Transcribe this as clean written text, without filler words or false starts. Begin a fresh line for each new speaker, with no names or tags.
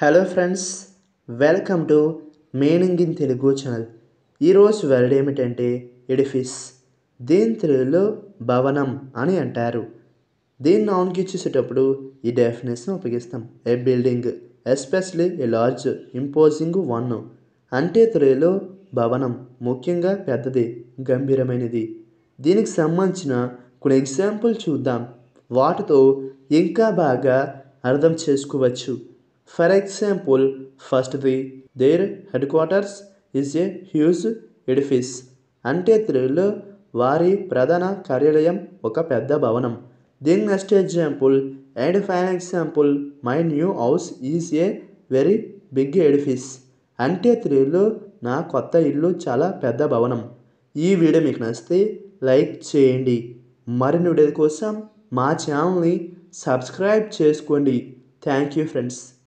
Hello friends, welcome to meaning in Telugu channel. ఈరోజు word ఏమిటంటే edifice. దీని తెలుగులో భవనం అని అంటారు. దీన్ని నౌన్కి చూసేటప్పుడు ఈ డెఫినేషన్ ఉపయోగిస్తాం. A building, especially a large imposing one. అంటే తెలుగులో భవనం, ముఖ్యంగా పెద్దది, గంభీరమైనది. దీనికి సంబంధించిన కొన్ని ఎగ్జాంపుల్ చూద్దాం. వాటితో ఇంకా బాగా అర్థం చేసుకోవచ్చు. ఫర్ ఎగ్జాంపుల్, ఫస్ట్ది, their headquarters is a huge edifice. అంటే తెలుగులో వారి ప్రధాన కార్యాలయం ఒక పెద్ద భవనం. దీని next example, and final example, my new house is a very big edifice. అంటే తెలుగులో నా కొత్త ఇల్లు చాలా పెద్ద భవనం. ఈ వీడియో మీకు నచ్చితే లైక్ చేయండి. మరిన్ని వీడియోల కోసం మా ఛానల్ని సబ్స్క్రైబ్ చేసుకోండి. Thank you friends.